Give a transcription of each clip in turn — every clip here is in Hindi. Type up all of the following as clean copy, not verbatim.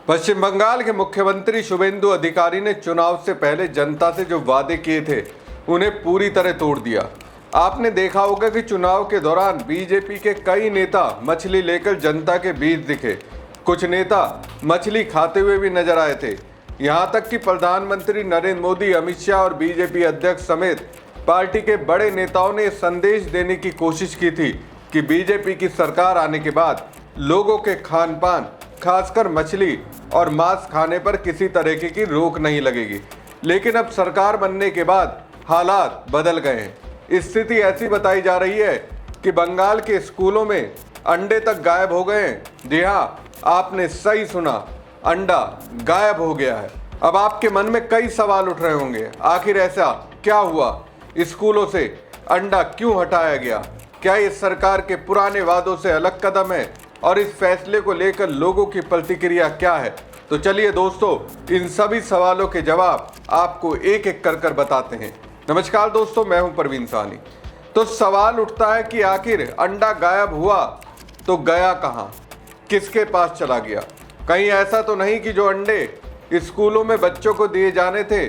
पश्चिम बंगाल के मुख्यमंत्री शुभेंदु अधिकारी ने चुनाव से पहले जनता से जो वादे किए थे उन्हें पूरी तरह तोड़ दिया। आपने देखा होगा कि चुनाव के दौरान बीजेपी के कई नेता मछली लेकर जनता के बीच दिखे। कुछ नेता मछली खाते हुए भी नजर आए थे। यहां तक कि प्रधानमंत्री नरेंद्र मोदी, अमित शाह और बीजेपी अध्यक्ष समेत पार्टी के बड़े नेताओं ने संदेश देने की कोशिश की थी कि बीजेपी की सरकार आने के बाद लोगों के खान पान, खासकर मछली और मांस खाने पर किसी तरीके की रोक नहीं लगेगी। लेकिन अब सरकार बनने के बाद हालात बदल गए हैं। स्थिति ऐसी बताई जा रही है कि बंगाल के स्कूलों में अंडे तक गायब हो गए हैं। जी हाँ, आपने सही सुना, अंडा गायब हो गया है। अब आपके मन में कई सवाल उठ रहे होंगे, आखिर ऐसा क्या हुआ? स्कूलों से अंडा क्यों हटाया गया? क्या ये सरकार के पुराने वादों से अलग कदम है? और इस फैसले को लेकर लोगों की प्रतिक्रिया क्या है? तो चलिए दोस्तों, इन सभी सवालों के जवाब आपको एक एक कर बताते हैं। नमस्कार दोस्तों, मैं हूं प्रवीण साहनी। तो सवाल उठता है कि आखिर अंडा गायब हुआ तो गया कहां? किसके पास चला गया? कहीं ऐसा तो नहीं कि जो अंडे स्कूलों में बच्चों को दिए जाने थे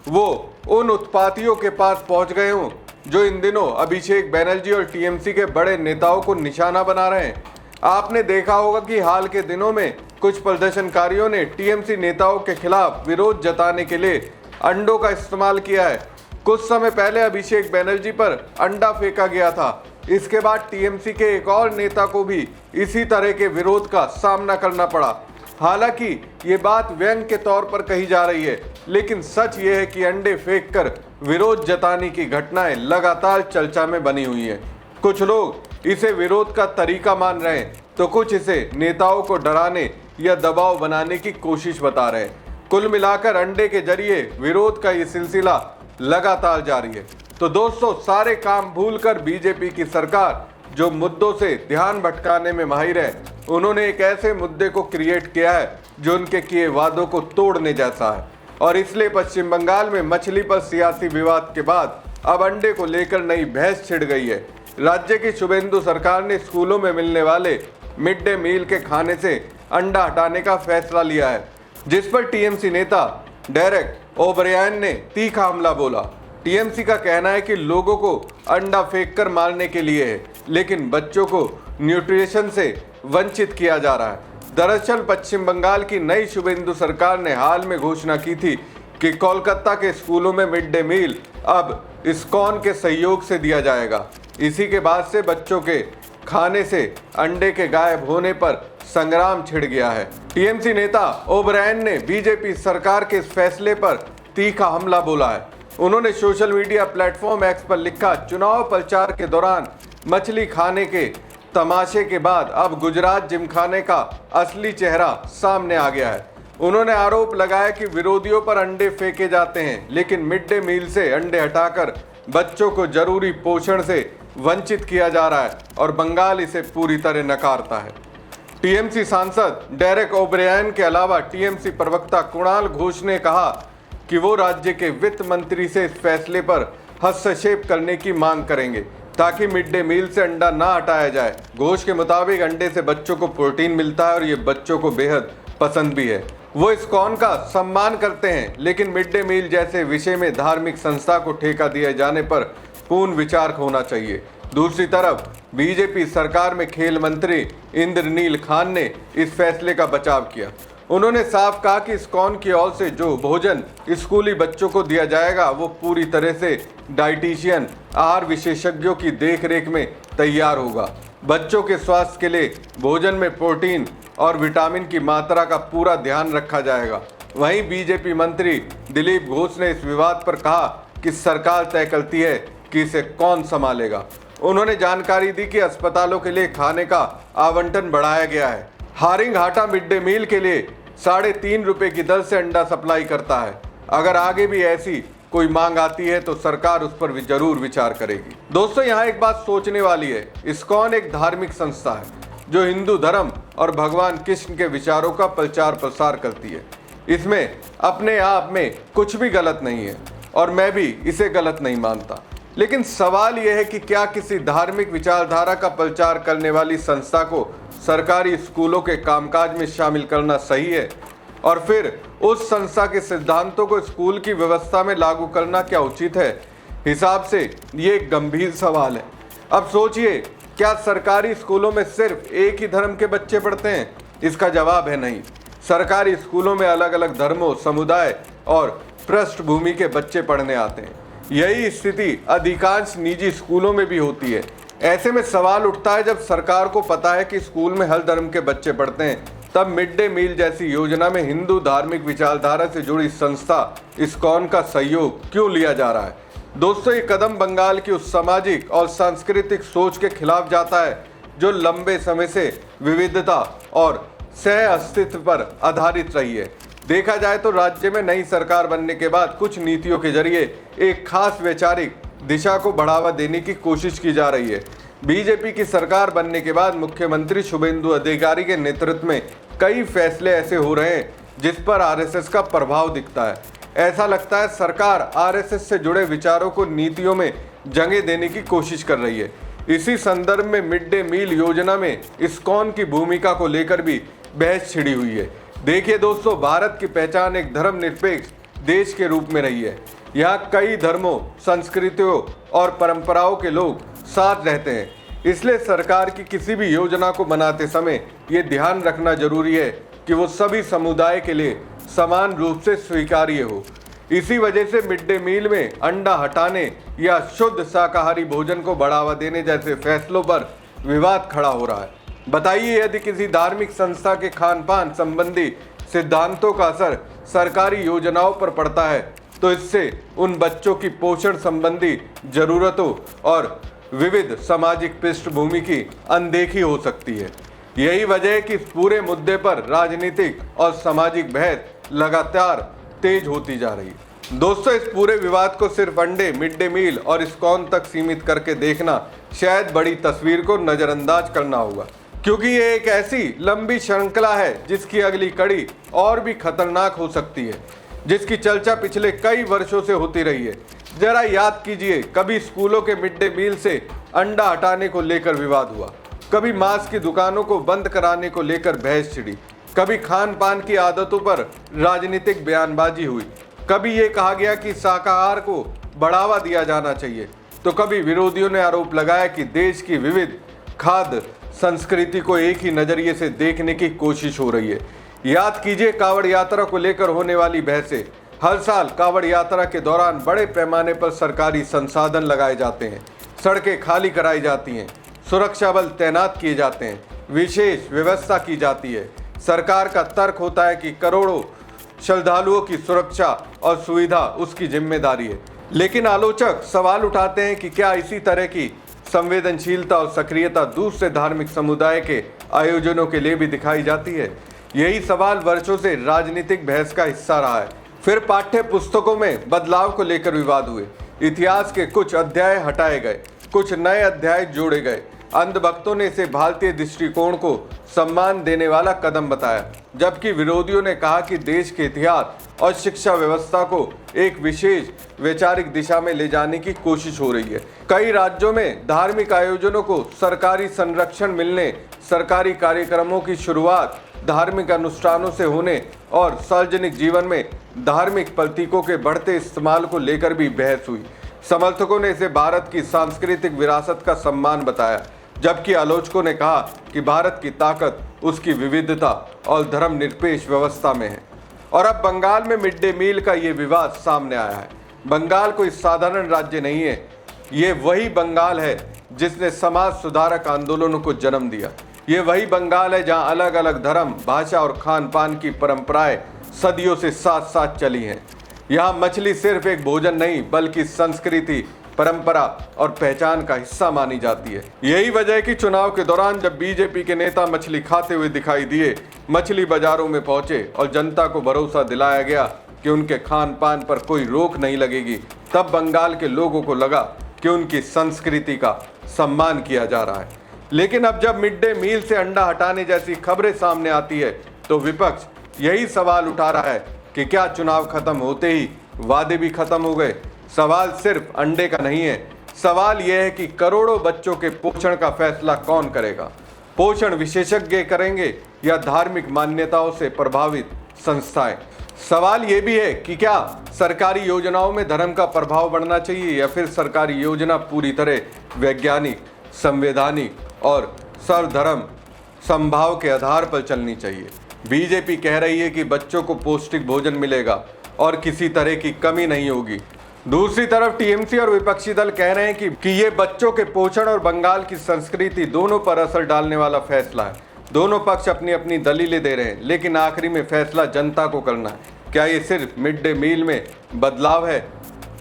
वो उन उत्पातियों के पास पहुंच गए हों जो इन दिनों अभिषेक बैनर्जी और टीएमसी के बड़े नेताओं को निशाना बना रहे हैं। आपने देखा होगा कि हाल के दिनों में कुछ प्रदर्शनकारियों ने टीएमसी नेताओं के खिलाफ विरोध जताने के लिए अंडों का इस्तेमाल किया है। कुछ समय पहले अभिषेक बैनर्जी पर अंडा फेंका गया था। इसके बाद टीएमसी के एक और नेता को भी इसी तरह के विरोध का सामना करना पड़ा। हालांकि ये बात व्यंग के तौर पर कही जा रही है, लेकिन सच ये है कि अंडे फेंककर विरोध जताने की घटनाएं लगातार चर्चा में बनी हुई हैं। कुछ लोग इसे विरोध का तरीका मान रहे हैं तो कुछ इसे नेताओं को डराने या दबाव बनाने की कोशिश बता रहे हैं। कुल मिलाकर अंडे के जरिए विरोध का ये सिलसिला लगातार जारी है। तो दोस्तों, सारे काम भूलकर बीजेपी की सरकार जो मुद्दों से ध्यान भटकाने में माहिर है, उन्होंने एक ऐसे मुद्दे को क्रिएट किया है जो उनके किए वादों को तोड़ने जैसा है। और इसलिए पश्चिम बंगाल में मछली पर सियासी विवाद के बाद अब अंडे को लेकर नई बहस छिड़ गई है। राज्य की शुभेंदु सरकार ने स्कूलों में मिलने वाले मिड डे मील के खाने से अंडा हटाने का फैसला लिया है, जिस पर टीएमसी नेता डेरेक ओब्रायन ने तीखा हमला बोला। टीएमसी का कहना है कि लोगों को अंडा फेंककर मारने के लिए है, लेकिन बच्चों को न्यूट्रिशन से वंचित किया जा रहा है। दरअसल पश्चिम बंगाल की नई शुभेंदु सरकार ने हाल में घोषणा की थी कि कोलकाता के स्कूलों में मिड डे मील अब इस्कॉन के सहयोग से दिया जाएगा। इसी के बाद से बच्चों के खाने से अंडे के गायब होने पर संग्राम छिड़ गया है। टीएमसी नेता ओब्रायन ने बीजेपी सरकार के इस फैसले पर तीखा हमला बोला है। उन्होंने सोशल मीडिया प्लेटफॉर्म एक्स पर लिखा, चुनाव प्रचार के दौरान मछली खाने के तमाशे के बाद अब गुजरात जिमखाने का असली चेहरा सामने आ गया है। उन्होंने आरोप लगाया कि विरोधियों पर अंडे फेंके जाते हैं, लेकिन मिड डे मील से अंडे हटाकर बच्चों को जरूरी पोषण से वंचित किया जा रहा है और बंगाल इसे पूरी तरह नकारता है। टीएमसी सांसद डेरेक ओब्रायन के अलावा टीएमसी प्रवक्ता कुणाल घोष ने कहा कि वो राज्य के वित्त मंत्री से इस फैसले पर हस्तक्षेप करने की मांग करेंगे ताकि मिड डे मील से अंडा ना हटाया जाए। घोष के मुताबिक अंडे से बच्चों को प्रोटीन मिलता है और ये बच्चों को बेहद पसंद भी है। वो इस्कॉन का सम्मान करते हैं, लेकिन मिड डे मील जैसे विषय में धार्मिक संस्था को ठेका दिए जाने पर पूर्ण विचार होना चाहिए। दूसरी तरफ बीजेपी सरकार में खेल मंत्री इंद्रनील खान ने इस फैसले का बचाव किया। उन्होंने साफ कहा कि इस्कॉन की ओर से जो भोजन स्कूली बच्चों को दिया जाएगा वो पूरी तरह से डाइटिशियन, आहार विशेषज्ञों की देखरेख में तैयार होगा। बच्चों के स्वास्थ्य के लिए भोजन में प्रोटीन और विटामिन की मात्रा का पूरा ध्यान रखा जाएगा। वहीं बीजेपी मंत्री दिलीप घोष ने इस विवाद पर कहा कि सरकार तय करती है कि इसे कौन संभालेगा। उन्होंने जानकारी दी कि अस्पतालों के लिए खाने का आवंटन बढ़ाया गया है। हारिंग हाटा मिड डे मील के लिए 3.5 रुपए की दर से अंडा सप्लाई करता है। अगर आगे भी ऐसी कोई मांग आती है तो सरकार उस पर भी जरूर विचार करेगी। दोस्तों, यहाँ एक बात सोचने वाली है। इस्कॉन एक धार्मिक संस्था है जो हिंदू धर्म और भगवान कृष्ण के विचारों का प्रचार प्रसार करती है। इसमें अपने आप में कुछ भी गलत नहीं है और मैं भी इसे गलत नहीं मानता। लेकिन सवाल यह है कि क्या किसी धार्मिक विचारधारा का प्रचार करने वाली संस्था को सरकारी स्कूलों के कामकाज में शामिल करना सही है? और फिर उस संस्था के सिद्धांतों को स्कूल की व्यवस्था में लागू करना क्या उचित है? हिसाब से ये एक गंभीर सवाल है। अब सोचिए, क्या सरकारी स्कूलों में सिर्फ एक ही धर्म के बच्चे पढ़ते हैं? इसका जवाब है नहीं। सरकारी स्कूलों में अलग अलग धर्मों, समुदाय और पृष्ठभूमि के बच्चे पढ़ने आते हैं। यही स्थिति अधिकांश निजी स्कूलों में भी होती है। ऐसे में सवाल उठता है, जब सरकार को पता है कि स्कूल में हर धर्म के बच्चे पढ़ते हैं, तब मिड डे मील जैसी योजना में हिंदू धार्मिक विचारधारा से जुड़ी संस्था इस्कॉन का सहयोग क्यों लिया जा रहा है? दोस्तों, ये कदम बंगाल की उस सामाजिक और सांस्कृतिक सोच के खिलाफ जाता है जो लंबे समय से विविधता और सह अस्तित्व पर आधारित रही है। देखा जाए तो राज्य में नई सरकार बनने के बाद कुछ नीतियों के जरिए एक खास वैचारिक दिशा को बढ़ावा देने की कोशिश की जा रही है। बीजेपी की सरकार बनने के बाद मुख्यमंत्री शुभेंदु अधिकारी के नेतृत्व में कई फैसले ऐसे हो रहे हैं जिस पर आरएसएस का प्रभाव दिखता है। ऐसा लगता है सरकार आरएसएस से जुड़े विचारों को नीतियों में जगह देने की कोशिश कर रही है। इसी संदर्भ में मिड डे मील योजना में इस्कॉन की भूमिका को लेकर भी बहस छिड़ी हुई है। देखिए दोस्तों, भारत की पहचान एक धर्मनिरपेक्ष देश के रूप में रही है। यहाँ कई धर्मों, संस्कृतियों और परंपराओं के लोग साथ रहते हैं। इसलिए सरकार की किसी भी योजना को बनाते समय ये ध्यान रखना जरूरी है कि वो सभी समुदाय के लिए समान रूप से स्वीकार्य हो। इसी वजह से मिड डे मील में अंडा हटाने या शुद्ध शाकाहारी भोजन को बढ़ावा देने जैसे फैसलों पर विवाद खड़ा हो रहा है। बताइए, यदि किसी धार्मिक संस्था के खान पान संबंधी सिद्धांतों का असर सरकारी योजनाओं पर पड़ता है, तो इससे उन बच्चों की पोषण संबंधी जरूरतों और विविध सामाजिक पृष्ठभूमि की अनदेखी हो सकती है। यही वजह है कि इस पूरे मुद्दे पर राजनीतिक और सामाजिक बहस लगातार तेज होती जा रही है। दोस्तों, इस पूरे विवाद को सिर्फ अंडे, मिड डे मील और इस्कॉन तक सीमित करके देखना शायद बड़ी तस्वीर को नजरअंदाज करना होगा, क्योंकि ये एक ऐसी लंबी श्रृंखला है जिसकी अगली कड़ी और भी खतरनाक हो सकती है, जिसकी चर्चा पिछले कई वर्षों से होती रही है। जरा याद कीजिए, कभी स्कूलों के मिड डे मील से अंडा हटाने को लेकर विवाद हुआ, कभी मांस की दुकानों को बंद कराने को लेकर बहस छिड़ी, कभी खान पान की आदतों पर राजनीतिक बयानबाजी हुई, कभी ये कहा गया कि शाकाहार को बढ़ावा दिया जाना चाहिए, तो कभी विरोधियों ने आरोप लगाया कि देश की विविध खाद्य संस्कृति को एक ही नजरिए से देखने की कोशिश हो रही है। याद कीजिए, कावड़ यात्रा को लेकर होने वाली बहसें। हर साल कावड़ यात्रा के दौरान बड़े पैमाने पर सरकारी संसाधन लगाए जाते हैं, सड़कें खाली कराई जाती हैं, सुरक्षा बल तैनात किए जाते हैं, विशेष व्यवस्था की जाती है। सरकार का तर्क होता है कि करोड़ों श्रद्धालुओं की सुरक्षा और सुविधा उसकी जिम्मेदारी है। लेकिन आलोचक सवाल उठाते हैं कि क्या इसी तरह की संवेदनशीलता और सक्रियता दूसरे धार्मिक समुदाय के आयोजनों के लिए भी दिखाई जाती है? यही सवाल वर्षों से राजनीतिक बहस का हिस्सा रहा है। फिर पाठ्य पुस्तकों में बदलाव को लेकर विवाद हुए, इतिहास के कुछ अध्याय हटाए गए, कुछ नए अध्याय जोड़े गए। अंधभक्तों ने इसे भारतीय दृष्टिकोण को सम्मान देने वाला कदम बताया, जबकि विरोधियों ने कहा कि देश के इतिहास और शिक्षा व्यवस्था को एक विशेष वैचारिक दिशा में ले जाने की कोशिश हो रही है। कई राज्यों में धार्मिक आयोजनों को सरकारी संरक्षण मिलने, सरकारी कार्यक्रमों की शुरुआत धार्मिक अनुष्ठानों से होने और सार्वजनिक जीवन में धार्मिक प्रतीकों के बढ़ते इस्तेमाल को लेकर भी बहस हुई। समर्थकों ने इसे भारत की सांस्कृतिक विरासत का सम्मान बताया, जबकि आलोचकों ने कहा कि भारत की ताकत उसकी विविधता और धर्मनिरपेक्ष व्यवस्था में है। और अब बंगाल में मिड डे मील का ये विवाद सामने आया है। बंगाल कोई साधारण राज्य नहीं है, ये वही बंगाल है जिसने समाज सुधारक आंदोलनों को जन्म दिया। ये वही बंगाल है जहाँ अलग अलग धर्म, भाषा और खान पान की परंपराएं सदियों से साथ साथ चली हैं। यहाँ मछली सिर्फ एक भोजन नहीं, बल्कि संस्कृति, परंपरा और पहचान का हिस्सा मानी जाती है। यही वजह है कि चुनाव के दौरान जब बीजेपी के नेता मछली खाते हुए दिखाई दिए, मछली बाजारों में पहुंचे और जनता को भरोसा दिलाया गया कि उनके खान पान पर कोई रोक नहीं लगेगी, तब बंगाल के लोगों को लगा कि उनकी संस्कृति का सम्मान किया जा रहा है। लेकिन अब जब मिड डे मील से अंडा हटाने जैसी खबरें सामने आती है, तो विपक्ष यही सवाल उठा रहा है कि क्या चुनाव खत्म होते ही वादे भी खत्म हो गए? सवाल सिर्फ अंडे का नहीं है, सवाल यह है कि करोड़ों बच्चों के पोषण का फैसला कौन करेगा? पोषण विशेषज्ञ करेंगे या धार्मिक मान्यताओं से प्रभावित संस्थाएं। सवाल ये भी है कि क्या सरकारी योजनाओं में धर्म का प्रभाव बढ़ना चाहिए या फिर सरकारी योजना पूरी तरह वैज्ञानिक, संवैधानिक और सर्वधर्म समभाव के आधार पर चलनी चाहिए। बीजेपी कह रही है कि बच्चों को पौष्टिक भोजन मिलेगा और किसी तरह की कमी नहीं होगी। दूसरी तरफ टीएमसी और विपक्षी दल कह रहे हैं कि ये बच्चों के पोषण और बंगाल की संस्कृति दोनों पर असर डालने वाला फैसला है। दोनों पक्ष अपनी अपनी दलीलें दे रहे हैं, लेकिन आखिरी में फैसला जनता को करना है। क्या ये सिर्फ मिड डे मील में बदलाव है?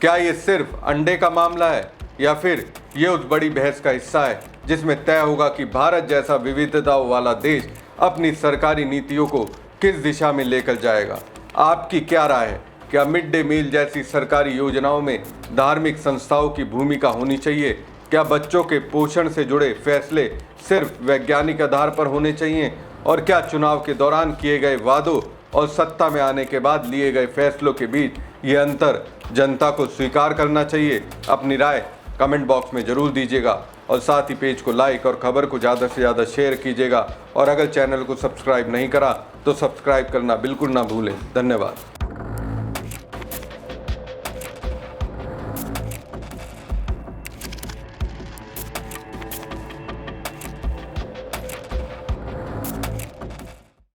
क्या ये सिर्फ अंडे का मामला है या फिर ये उस बड़ी बहस का हिस्सा है जिसमें तय होगा कि भारत जैसा विविधताओं वाला देश अपनी सरकारी नीतियों को किस दिशा में लेकर जाएगा? आपकी क्या राय है? क्या मिड डे मील जैसी सरकारी योजनाओं में धार्मिक संस्थाओं की भूमिका होनी चाहिए? क्या बच्चों के पोषण से जुड़े फैसले सिर्फ वैज्ञानिक आधार पर होने चाहिए? और क्या चुनाव के दौरान किए गए वादों और सत्ता में आने के बाद लिए गए फैसलों के बीच ये अंतर जनता को स्वीकार करना चाहिए? अपनी राय कमेंट बॉक्स में जरूर दीजिएगा और साथ ही पेज को लाइक और खबर को ज़्यादा से ज़्यादा शेयर कीजिएगा। और अगर चैनल को सब्सक्राइब नहीं करा तो सब्सक्राइब करना बिल्कुल ना भूलें। धन्यवाद।